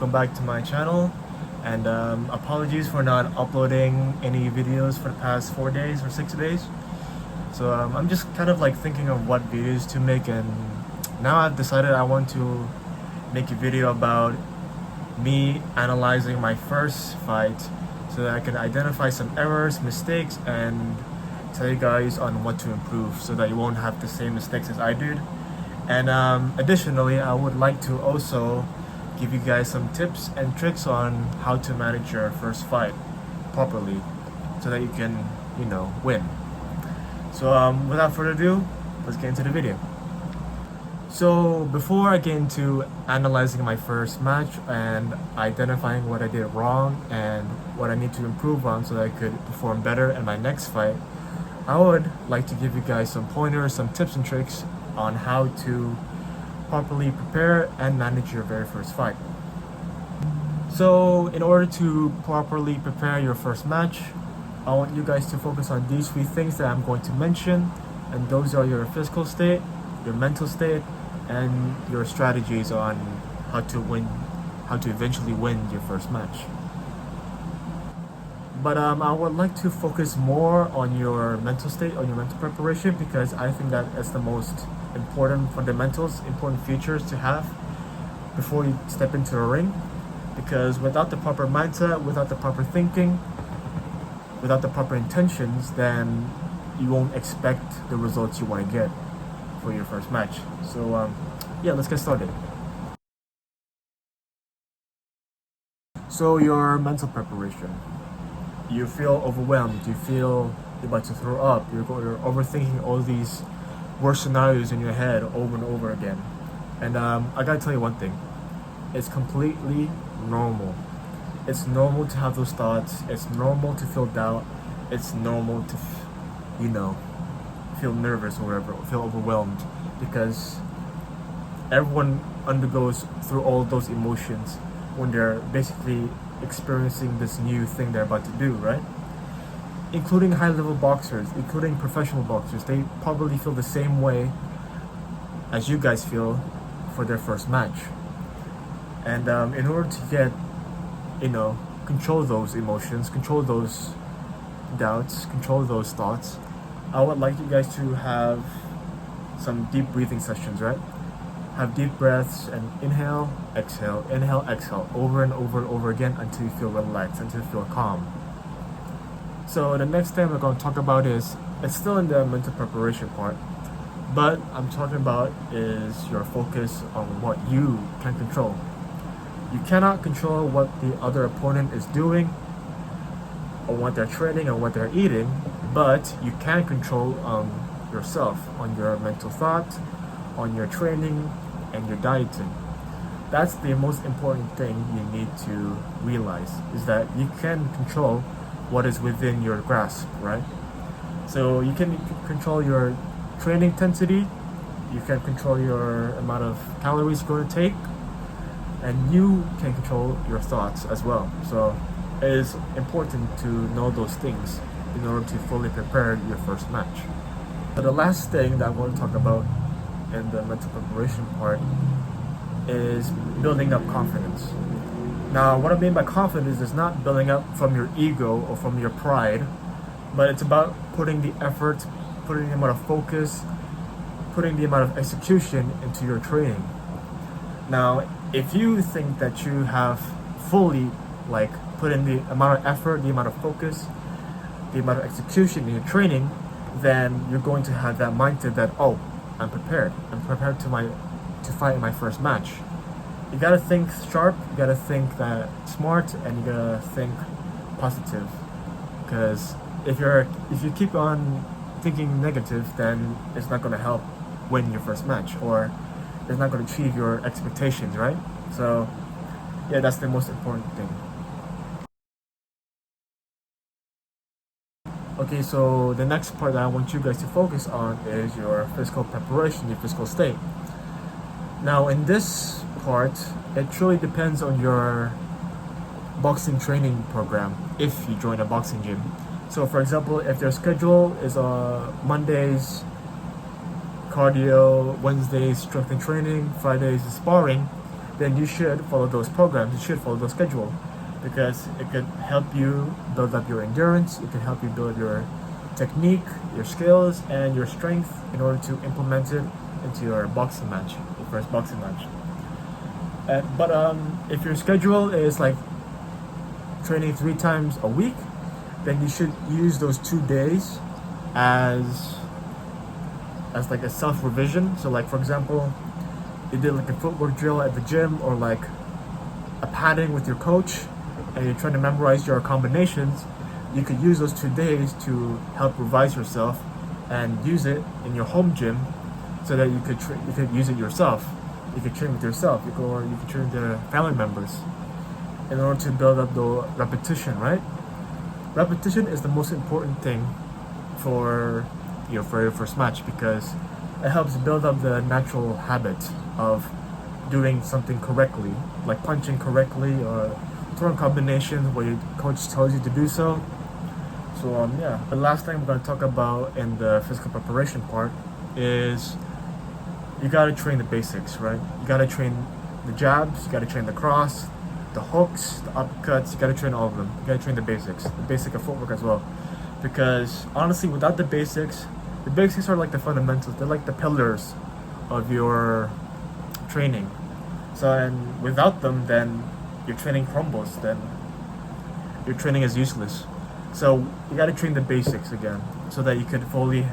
welcome back to my channel. And apologies for not uploading any videos for the past 4 days or 6 days. So I'm just kind of like thinking of what videos to make, and now I've decided I want to make a video about me analyzing my first fight so that I can identify some errors, mistakes, and tell you guys on what to improve so that you won't have the same mistakes as I did. And additionally, I would like to also give you guys some tips and tricks on how to manage your first fight properly so that you can, win. So without further ado, let's get into the video. So before I get into analyzing my first match and identifying what I did wrong and what I need to improve on so that I could perform better in my next fight, I would like to give you guys some pointers, some tips and tricks on how to properly prepare and manage your very first fight. So in order to properly prepare your first match, I want you guys to focus on these three things that I'm going to mention, and those are your physical state, your mental state, and your strategies on how to eventually win your first match. But I would like to focus more on your mental state, on your mental preparation, because I think that is the most important fundamentals, important features to have before you step into a ring. Because without the proper mindset, without the proper thinking, without the proper intentions, then you won't expect the results you want to get for your first match. So yeah, let's get started. So your mental preparation. You feel overwhelmed, you feel you're about to throw up, you're overthinking all these worst scenarios in your head over and over again. And I gotta tell you one thing, it's completely normal. It's normal to have those thoughts, it's normal to feel doubt, it's normal to feel nervous or whatever, feel overwhelmed, because everyone undergoes through all those emotions when they're basically experiencing this new thing they're about to do, right? Including high-level boxers, including professional boxers, they probably feel the same way as you guys feel for their first match. And in order to get, control those emotions, control those doubts, control those thoughts, I would like you guys to have some deep breathing sessions, right? Have deep breaths and inhale, exhale, over and over and over again until you feel relaxed, until you feel calm. So the next thing we're going to talk about it's still in the mental preparation part, but I'm talking about is your focus on what you can control. You cannot control what the other opponent is doing or what they're training or what they're eating, but you can control yourself, on your mental thought, on your training, and your dieting. That's the most important thing you need to realize, is that you can control what is within your grasp, right? So you can control your training intensity, you can control your amount of calories you're going to take, and you can control your thoughts as well. So it is important to know those things in order to fully prepare your first match. But the last thing that I want to talk about in the mental preparation part is building up confidence. Now, what I mean by confidence is not building up from your ego or from your pride, but it's about putting the effort, putting the amount of focus, putting the amount of execution into your training. Now, if you think that you have fully put in the amount of effort, the amount of focus, the amount of execution in your training, then you're going to have that mindset that, oh, I'm prepared to fight in my first match. You gotta think sharp, you gotta think that smart, and you gotta think positive. Because if you keep on thinking negative, then it's not gonna help win your first match, or it's not gonna achieve your expectations, right? So yeah, that's the most important thing. Okay, so the next part that I want you guys to focus on is your physical preparation, your physical state. Now, in this part, it truly depends on your boxing training program if you join a boxing gym. So, for example, if their schedule is Mondays cardio, Wednesdays strength and training, Fridays is sparring, then you should follow those programs. You should follow the schedule, because it could help you build up your endurance. It could help you build your technique, your skills, and your strength in order to implement it into your boxing match, your first boxing match. But if your schedule is like training 3 times a week, then you should use those 2 days as like a self revision. So like, for example, you did like a footwork drill at the gym, or like a padding with your coach, and you're trying to memorize your combinations. You could use those 2 days to help revise yourself and use it in your home gym, so that you could use it yourself. You could train with yourself, or you could train with your family members, in order to build up the repetition, right? Repetition is the most important thing for your first match, because it helps build up the natural habit of doing something correctly, like punching correctly or throwing combinations where your coach tells you to do so. So yeah, the last thing we're going to talk about in the physical preparation part is you got to train the basics, right? You got to train the jabs, you got to train the cross, the hooks, the uppercuts. You got to train all of them. You got to train the basic of footwork as well, because honestly, without the basics are like the fundamentals. They're like the pillars of your training. So, and without them, then your training crumbles. Then your training is useless. So you got to train the basics again, so that you could fully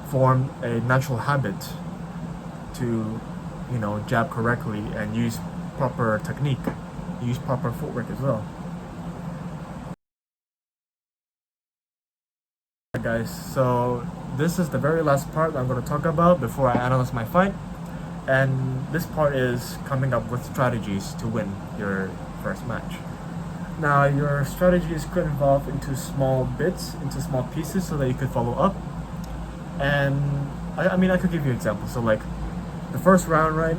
form a natural habit to, jab correctly and use proper technique, use proper footwork as well. Alright guys, so this is the very last part that I'm going to talk about before I analyze my fight. And this part is coming up with strategies to win your first match. Now, your strategies could involve into small bits, into small pieces, so that you could follow up. And I could give you examples. So like, the first round, right?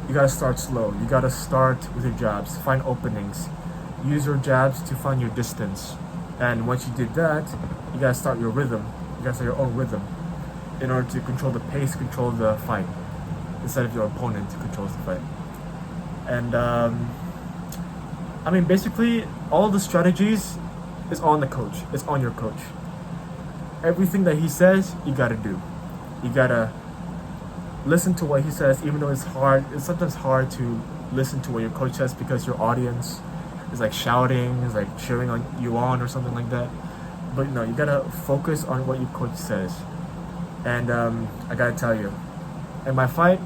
You gotta start slow. You gotta start with your jabs, find openings, use your jabs to find your distance. And once you did that, you gotta start your rhythm. You gotta start your own rhythm in order to control the pace, control the fight, instead of your opponent who controls the fight. And basically, all the strategies is on the coach. It's on your coach. Everything that he says, you gotta do. You gotta listen to what he says, even though it's hard. It's sometimes hard to listen to what your coach says, because your audience is like shouting, is like cheering on you on, or something like that. But no, you gotta focus on what your coach says. And I gotta tell you, in my fight,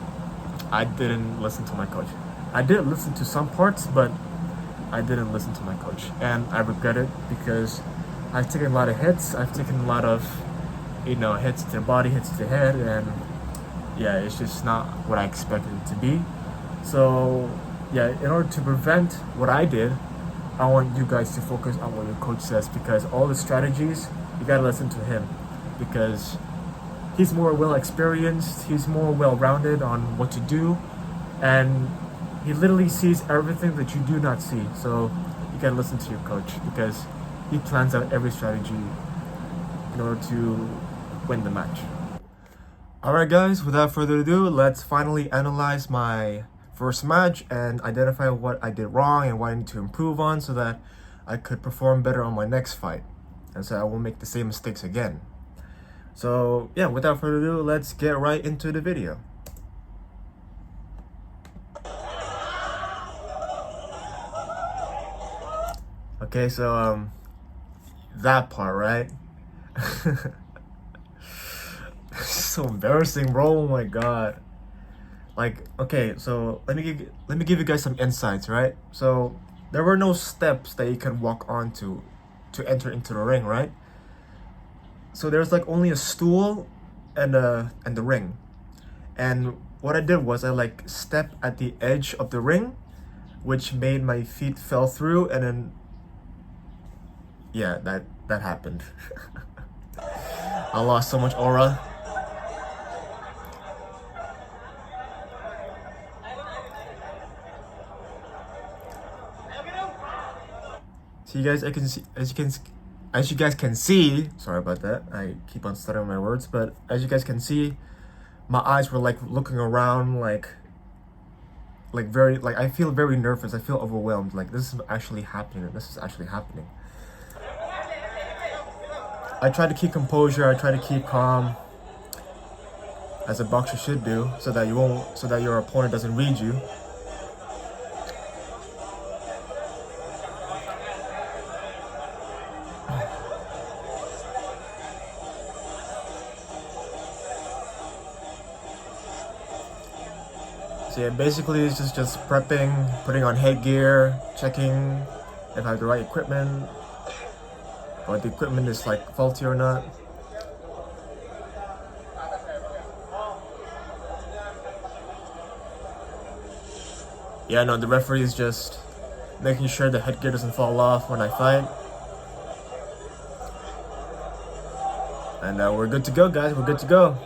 I didn't listen to my coach. I did listen to some parts, but I didn't listen to my coach, and I regret it, because I've taken a lot of hits. I've taken a lot of, hits to the body, hits to the head, and yeah, it's just not what I expected it to be. So yeah, in order to prevent what I did, I want you guys to focus on what your coach says, because all the strategies, you gotta listen to him, because he's more well experienced, he's more well rounded on what to do, and he literally sees everything that you do not see. So you gotta listen to your coach, because he plans out every strategy in order to win the match. Alright guys, without further ado, let's finally analyze my first match and identify what I did wrong and what I need to improve on, so that I could perform better on my next fight, and so I won't make the same mistakes again. So yeah, without further ado, let's get right into the video. Okay, so that part, right? So embarrassing, bro. Oh my god. Like, okay, so let me give you guys some insights, right? So there were no steps that you can walk onto to enter into the ring, right? So there's like only a stool and the ring. And what I did was I like stepped at the edge of the ring, which made my feet fell through, and then yeah, that happened. I lost so much aura. So you guys, as you guys can see, sorry about that. I keep on stuttering my words, but as you guys can see, my eyes were like looking around, like I feel very nervous. I feel overwhelmed. Like this is actually happening. This is actually happening. I try to keep composure. I try to keep calm, as a boxer should do, so that your opponent doesn't read you. So yeah, basically it's just prepping, putting on headgear, checking if I have the right equipment, or the equipment is like faulty or not. Yeah, no, the referee is just making sure the headgear doesn't fall off when I fight. And we're good to go, guys. We're good to go.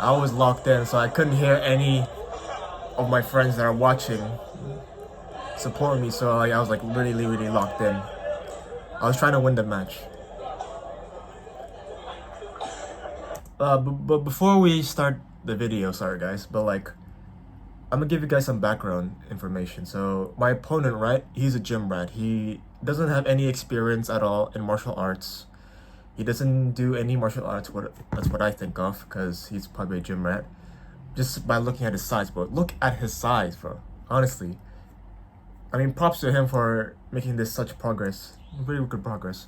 I was locked in, so I couldn't hear any of my friends that are watching support me. So I was like really locked in. I was trying to win the match. But before we start the video, sorry guys, but like, I'm gonna give you guys some background information. So my opponent, right? He's a gym rat. He doesn't have any experience at all in martial arts. He doesn't do any martial arts. That's what I think of, because he's probably a gym rat. Just by looking at his size, bro. Look at his size, bro. Honestly. I mean, props to him for making this such progress. Really good progress.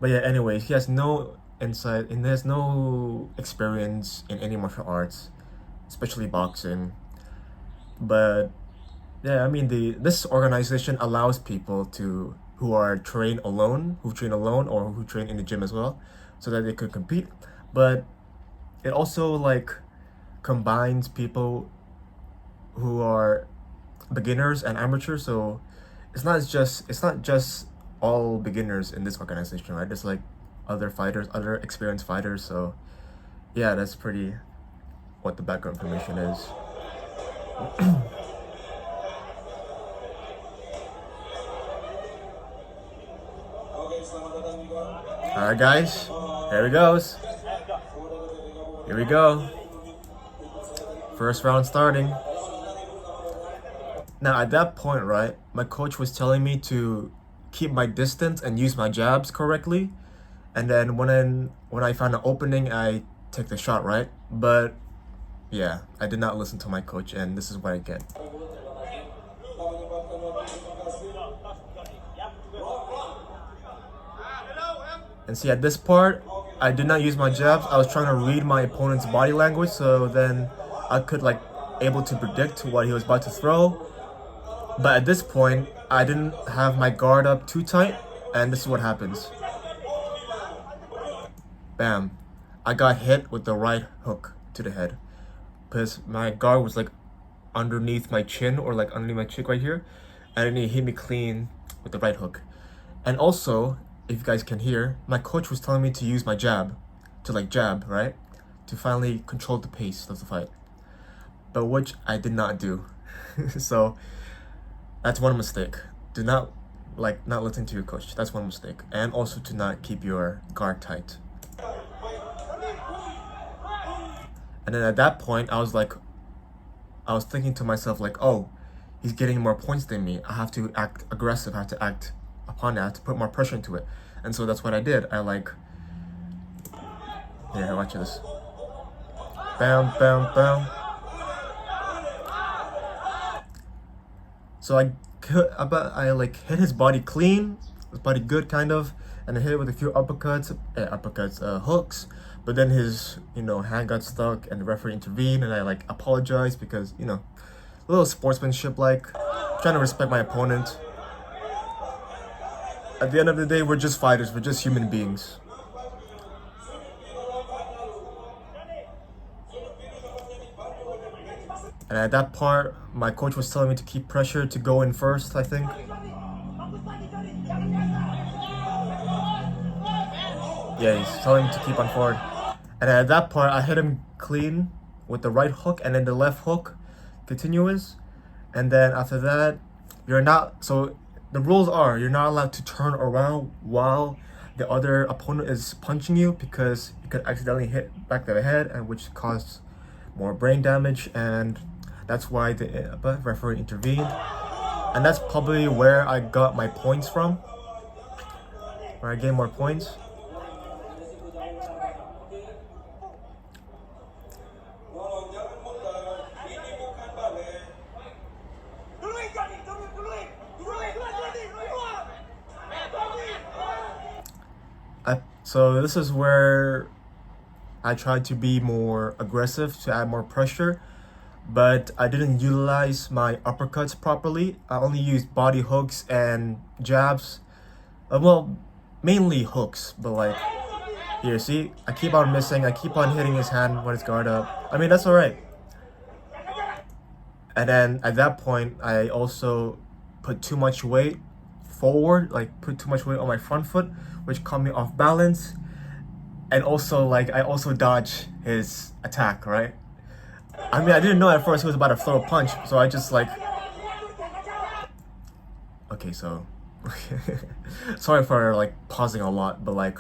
But yeah, anyway, he has no insight and there's no experience in any martial arts, especially boxing. But yeah, I mean, this organization allows people who are trained alone, who train alone or who train in the gym as well, so that they could compete. But it also like combines people who are beginners and amateurs. So it's not just all beginners in this organization, right? There's like other fighters, other experienced fighters. So yeah, that's pretty what the background information is. Alright guys, here it goes. Here we go. First round starting. Now at that point, right, my coach was telling me to keep my distance and use my jabs correctly. And then when I found an opening, I take the shot, right? But yeah, I did not listen to my coach, and this is what I get. And see, at this part, I did not use my jabs. I was trying to read my opponent's body language, so then I could like able to predict what he was about to throw. But at this point, I didn't have my guard up too tight, and this is what happens. Bam. I got hit with the right hook to the head, because my guard was like underneath my chin, or like underneath my cheek right here, and then he hit me clean with the right hook. And also, if you guys can hear, my coach was telling me to use my jab, to like jab, right? To finally control the pace of the fight. But which I did not do. So that's one mistake. Do not listen to your coach. That's one mistake. And also to not keep your guard tight. And then at that point, I was thinking to myself like, oh, he's getting more points than me. I have to act aggressive. I have to act upon that, to put more pressure into it. And so that's what I did. Yeah, watch this. Bam, bam, bam. So I hit his body clean, his body good kind of, and I hit it with a few hooks. But then his hand got stuck, and the referee intervened, and I like apologized because a little sportsmanship, like trying to respect my opponent. At the end of the day, we're just fighters. We're just human beings. And at that part, my coach was telling me to keep pressure, to go in first, I think. Yeah, he's telling me to keep on forward. And at that part, I hit him clean with the right hook, and then the left hook, continuous. And then after that, you're not, so the rules are you're not allowed to turn around while the other opponent is punching you, because you could accidentally hit back of the head, and which causes more brain damage, and that's why the referee intervened. And that's probably where I got my points from, where I gained more points. So this is where I tried to be more aggressive to add more pressure, but I didn't utilize my uppercuts properly. I only used body hooks and jabs. Well, mainly hooks, but like, here, see? I keep on missing. I keep on hitting his hand when it's guard up. I mean, that's alright. And then at that point, I also put too much weight forward, like put too much weight on my front foot, which caught me off balance. And also, like, I also dodged his attack, right? I mean, I didn't know at first he was about to throw a punch, so I just like... Okay, so... Sorry for, like, pausing a lot, but, like,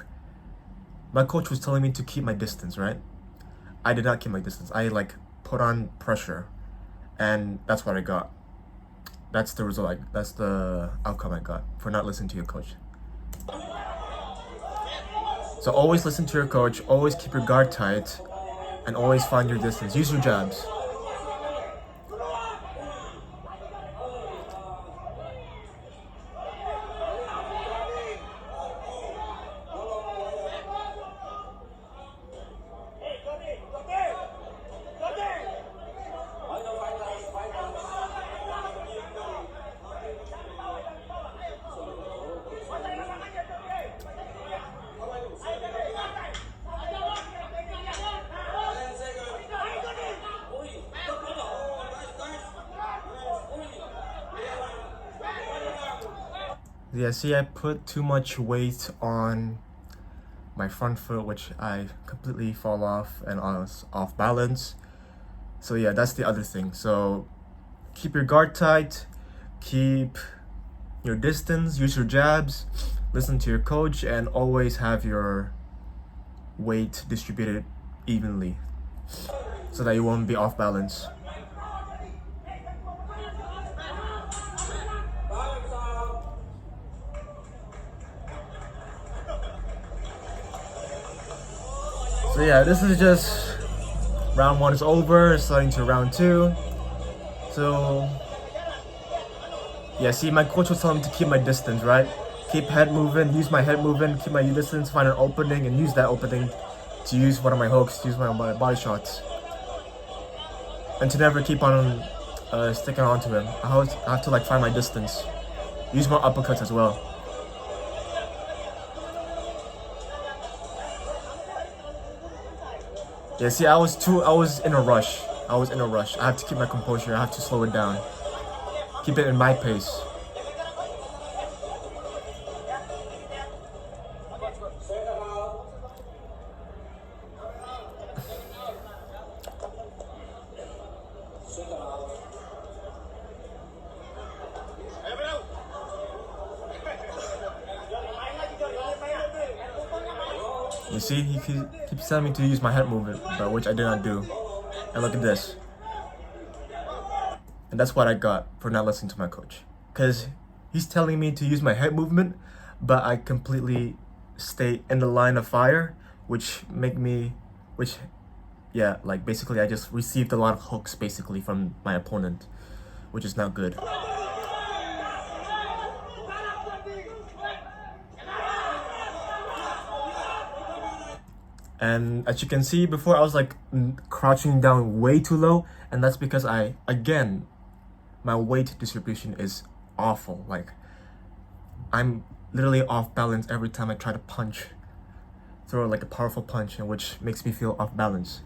my coach was telling me to keep my distance, right? I did not keep my distance. I, like, put on pressure, and that's what I got. That's the result, that's the outcome I got for not listening to your coach. So always listen to your coach, always keep your guard tight, and always find your distance. Use your jabs. Yeah, see, I put too much weight on my front foot, which I completely fall off and I was off balance. So yeah, that's the other thing. So keep your guard tight, keep your distance, use your jabs, listen to your coach, and always have your weight distributed evenly so that you won't be off balance. So yeah, this is just round 1 is over, starting to round 2. So yeah, see, my coach was telling me to keep my distance, right? Keep head moving, use my head moving, keep my distance, find an opening, and use that opening to use one of my hooks, to use my body shots. And to never keep on sticking onto him. I have to like find my distance. Use my uppercuts as well. Yeah, see, I was in a rush. I have to keep my composure. I have to slow it down. Keep it in my pace. You see, he keeps telling me to use my head movement, but which I did not do. And look at this. And that's what I got for not listening to my coach. Because he's telling me to use my head movement, but I completely stay in the line of fire, yeah, like basically I just received a lot of hooks basically from my opponent, which is not good. And as you can see, before I was like crouching down way too low, and that's because my weight distribution is awful. Like, I'm literally off balance every time I try to throw like a powerful punch, and which makes me feel off balance.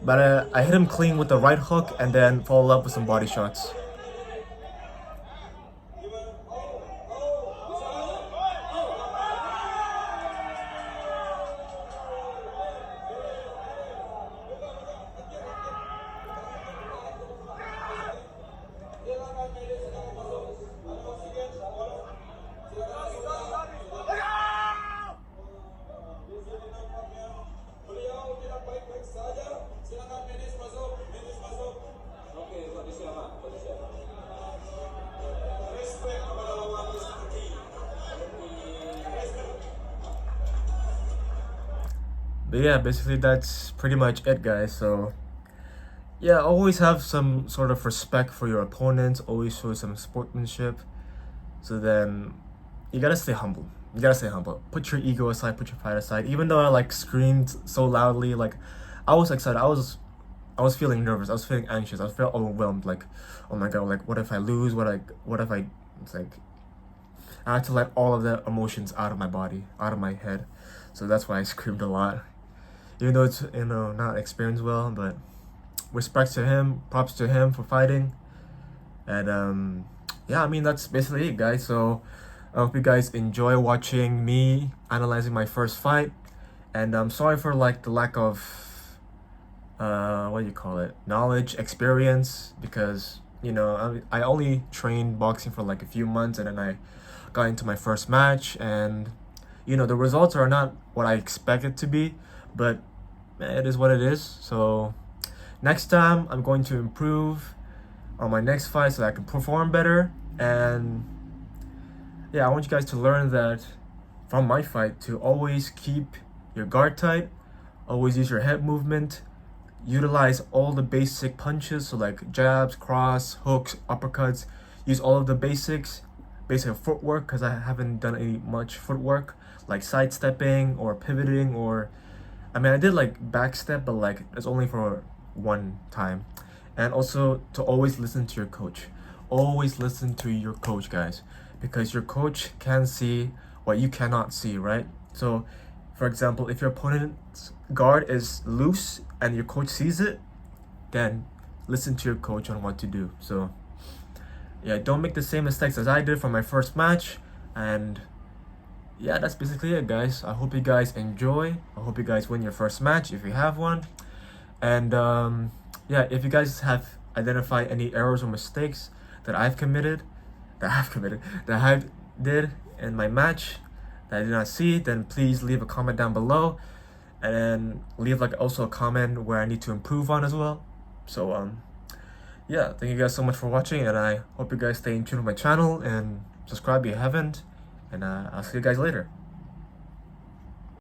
But I hit him clean with the right hook and then followed up with some body shots. But yeah, basically that's pretty much it, guys. So yeah, always have some sort of respect for your opponents. Always show some sportsmanship. So then you gotta stay humble. You gotta stay humble. Put your ego aside. Put your pride aside. Even though I like screamed so loudly, like I was excited. I was feeling nervous. I was feeling anxious. I was feeling overwhelmed. Like, oh my god, like what if I lose? What if I? It's like I had to let all of the emotions out of my body, out of my head. So that's why I screamed a lot. Even though it's not experienced well, but respect to him, props to him for fighting. And yeah, I mean that's basically it, guys. So I hope you guys enjoy watching me analyzing my first fight. And I'm sorry for like the lack of what do you call it, knowledge, experience, because I only trained boxing for like a few months, and then I got into my first match, and the results are not what I expected to be, but it is what it is. So next time I'm going to improve on my next fight so that I can perform better. And yeah, I want you guys to learn that from my fight, to always keep your guard tight, always use your head movement, utilize all the basic punches, so like jabs, cross, hooks, uppercuts. Use all of the basic footwork, because I haven't done any much footwork like sidestepping or pivoting, or I mean I did like backstep, but like it's only for one time. And also to always listen to your coach. Always listen to your coach, guys, because your coach can see what you cannot see, right? So for example, if your opponent's guard is loose and your coach sees it, then listen to your coach on what to do. So yeah, don't make the same mistakes as I did for my first match. And yeah, that's basically it, guys. I hope you guys enjoy. I hope you guys win your first match if you have one. And yeah, if you guys have identified any errors or mistakes that I've committed, that I did in my match that I did not see, then please leave a comment down below, and then leave like also a comment where I need to improve on as well. So yeah, thank you guys so much for watching, and I hope you guys stay in tune with my channel and subscribe if you haven't, and I'll see you guys later.